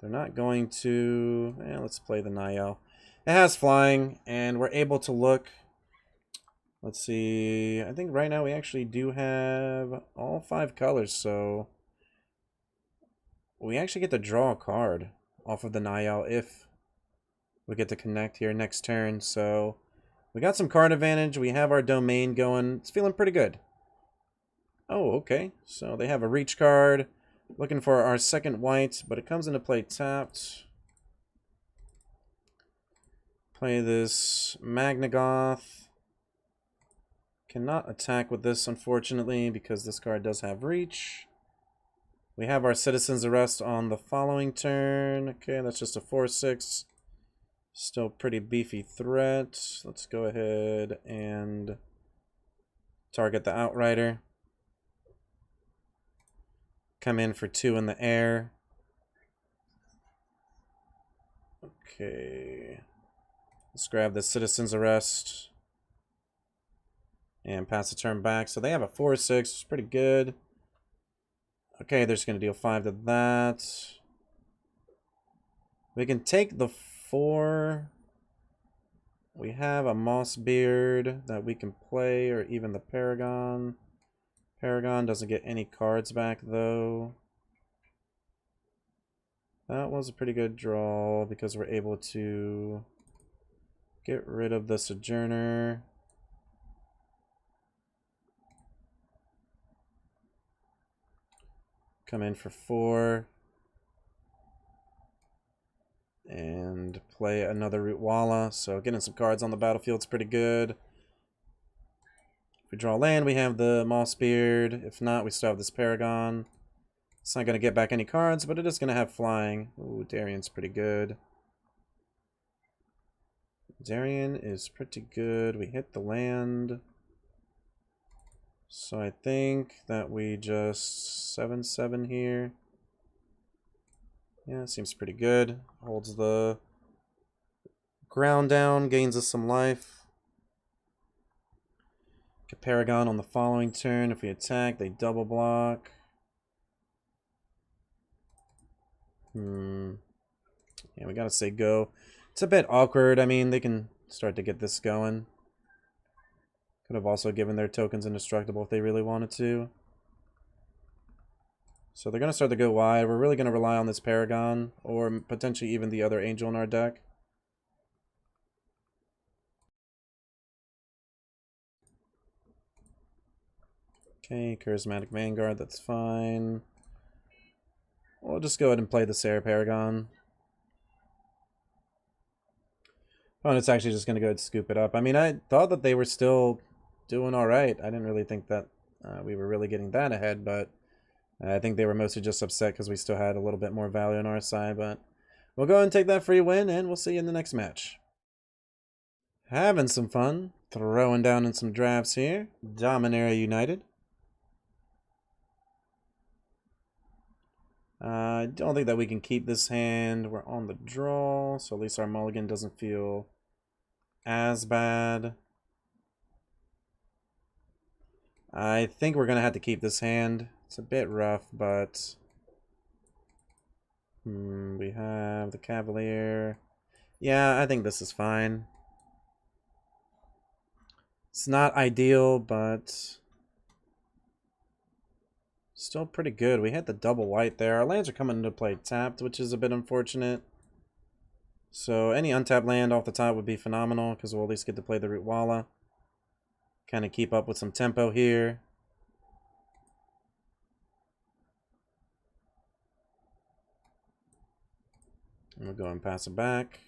They're not going to... let's play the Nayel. It has flying, and we're able to look... Let's see... I think right now we actually do have all 5 colors, so... We actually get to draw a card off of the Nayel if we get to connect here next turn, so... We got some card advantage. We have our domain going. It's feeling pretty good. Oh, okay. So they have a reach card. Looking for our 2nd white, but it comes into play tapped. Play this Magnagoth. Cannot attack with this, unfortunately, because this card does have reach. We have our Citizen's Arrest on the following turn. Okay, that's just a 4/6. Still pretty beefy threat. Let's go ahead and target the Outrider. Come in for 2 in the air. Okay. Let's grab the Citizen's Arrest. And pass the turn back. So they have a 4/6. It's pretty good. Okay, they're just going to deal 5 to that. We can take the 4. We have a Moss Beard that we can play, or even the Paragon. Paragon doesn't get any cards back, though. That was a pretty good draw because we're able to get rid of the Sojourner. Come in for 4. And play another Rootwalla. So getting some cards on the battlefield's pretty good. If we draw land, we have the Mossbeard. If not, we still have this Paragon. It's not going to get back any cards, but it is going to have flying. Ooh, Darian's pretty good. Darian is pretty good. We hit the land. So I think that we just 7/7 here. Yeah, seems pretty good. Holds the ground down, gains us some life. Get Paragon on the following turn. If we attack, they double block. Yeah, we gotta say go. It's a bit awkward. I mean, they can start to get this going. Could have also given their tokens indestructible if they really wanted to. So they're going to start to go wide. We're really going to rely on this Paragon, or potentially even the other Angel in our deck. Okay, Charismatic Vanguard, that's fine. We'll just go ahead and play the Sarah Paragon. Opponent's actually just going to go ahead and scoop it up. I mean, I thought that they were still doing alright. I didn't really think that we were really getting that ahead, but I think they were mostly just upset because we still had a little bit more value on our side. But we'll go ahead and take that free win, and we'll see you in the next match. Having some fun. Throwing down in some drafts here. Dominaria United. I don't think that we can keep this hand. We're on the draw, so at least our mulligan doesn't feel as bad. I think we're going to have to keep this hand. It's a bit rough, but... we have the Cavalier. Yeah, I think this is fine. It's not ideal, but... still pretty good. We hit the double white there. Our lands are coming into play tapped, which is a bit unfortunate. So any untapped land off the top would be phenomenal, because we'll at least get to play the Rootwalla. Kind of keep up with some tempo here. And we'll go and pass it back.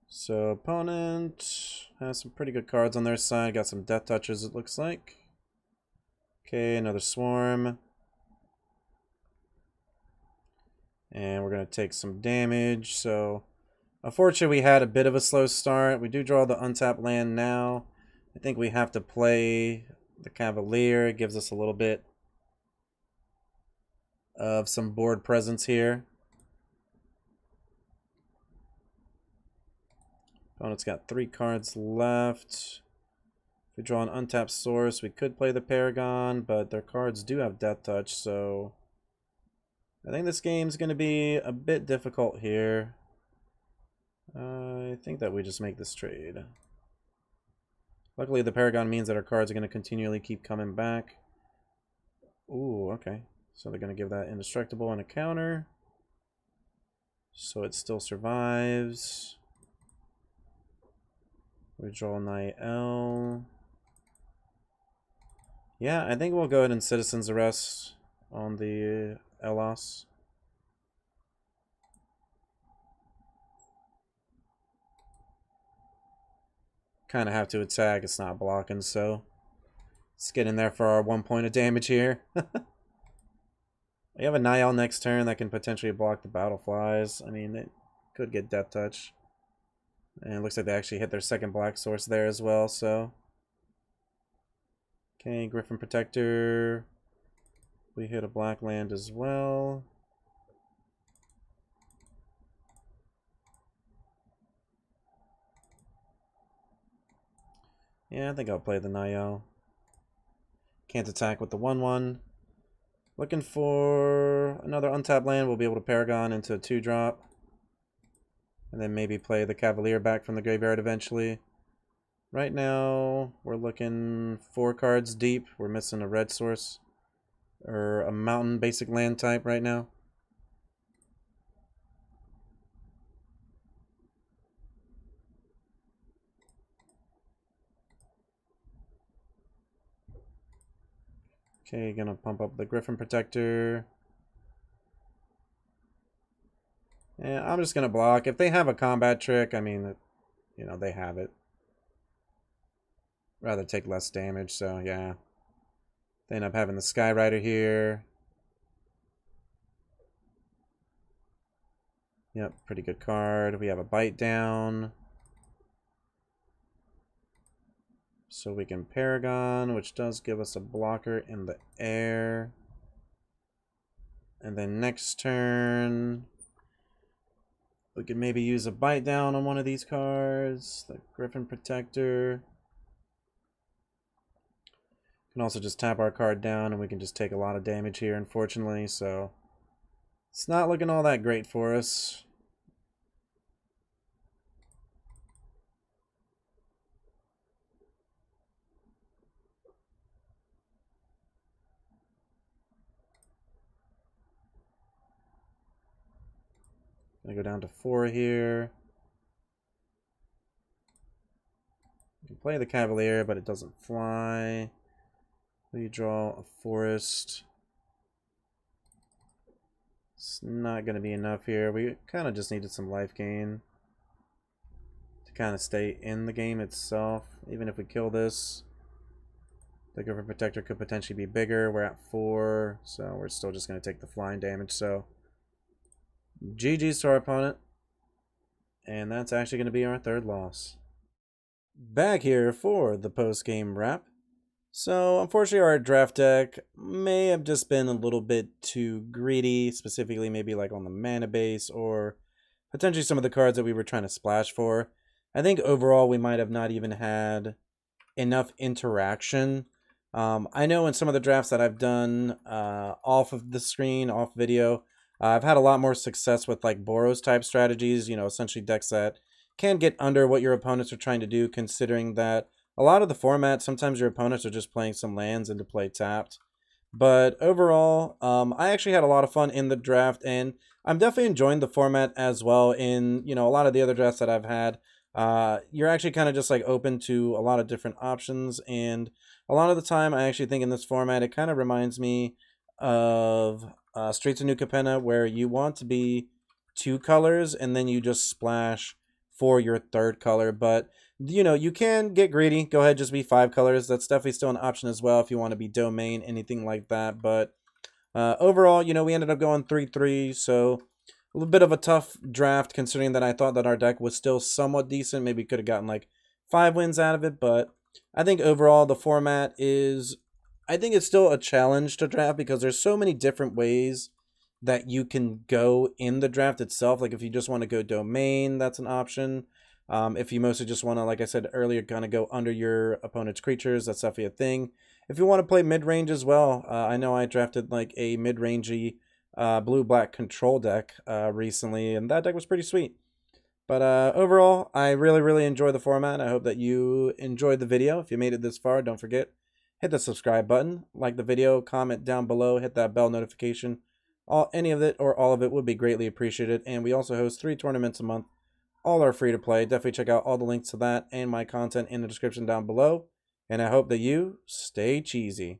So opponent has some pretty good cards on their side. Got some death touches, it looks like. Okay, another swarm. And we're going to take some damage. So unfortunately, we had a bit of a slow start. We do draw the untapped land now. I think we have to play the Cavalier. It gives us a little bit of some board presence here. Opponent's got 3 cards left. If we draw an untapped source, we could play the Paragon, but their cards do have Death Touch, so I think this game's going to be a bit difficult here. I think that we just make this trade. Luckily, the Paragon means that our cards are going to continually keep coming back. Ooh, okay. So they're going to give that indestructible and a counter. So it still survives. We draw Niel. Yeah, I think we'll go ahead and Citizen's Arrest on the Elos. Kind of have to attack, it's not blocking, so let's get in there for our 1 point of damage here. We have a Niel next turn that can potentially block the Battleflies. I mean, it could get Death Touch. And it looks like they actually hit their second black source there as well, so. Okay, Griffin Protector. We hit a black land as well. Yeah, I think I'll play the Niel. Can't attack with the 1/1. Looking for another untapped land. We'll be able to Paragon into a 2-drop. And then maybe play the Cavalier back from the graveyard eventually. Right now, we're looking 4 cards deep. We're missing a red source. Or a mountain basic land type right now. Okay, gonna pump up the Griffin Protector. And I'm just gonna block. If they have a combat trick, I mean, you know, they have it. Rather take less damage, so yeah. They end up having the Skyrider here. Yep, pretty good card. We have a Bite Down. So we can Paragon, which does give us a blocker in the air. And then next turn, we can maybe use a Bite Down on one of these cards. The Griffin Protector. Can also just tap our card down and we can just take a lot of damage here, unfortunately. So it's not looking all that great for us. Gonna go down to 4 here. You can play the Cavalier, but it doesn't fly. We draw a Forest. It's not going to be enough here. We kind of just needed some life gain to kind of stay in the game itself. Even if we kill this, the Griffin Protector could potentially be bigger. We're at 4, so we're still just going to take the flying damage. So GG's to our opponent. And that's actually going to be our 3rd loss. Back here for the post-game wrap. So, unfortunately, our draft deck may have just been a little bit too greedy, specifically maybe like on the mana base or potentially some of the cards that we were trying to splash for. I think overall we might have not even had enough interaction. I know in some of the drafts that I've done off of the screen, off video, I've had a lot more success with like Boros type strategies, you know, essentially decks that can get under what your opponents are trying to do, considering that a lot of the format, sometimes your opponents are just playing some lands into play tapped. But overall, I actually had a lot of fun in the draft, and I'm definitely enjoying the format as well. In, you know, a lot of the other drafts that I've had, you're actually kind of just like open to a lot of different options, and a lot of the time I actually think in this format it kind of reminds me of Streets of New Capenna, where you want to be 2 colors and then you just splash for your 3rd color. But you know, you can get greedy, go ahead, just be 5 colors. That's definitely still an option as well if you want to be domain, anything like that. But overall, you know, we ended up going 3-3, so a little bit of a tough draft considering that I thought that our deck was still somewhat decent. Maybe could have gotten like 5 wins out of it, but I think overall the format is, I think it's still a challenge to draft because there's so many different ways that you can go in the draft itself. Like if you just want to go domain, that's an option. If you mostly just want to, like I said earlier, kind of go under your opponent's creatures, that's definitely a thing. If you want to play mid-range as well, I know I drafted like a mid-rangey blue-black control deck recently, and that deck was pretty sweet. But overall, I really, really enjoy the format. I hope that you enjoyed the video. If you made it this far, don't forget, hit the subscribe button, like the video, comment down below, hit that bell notification. Any of it or all of it would be greatly appreciated. And we also host 3 tournaments a month. All are free to play. Definitely check out all the links to that and my content in the description down below. And I hope that you stay cheesy.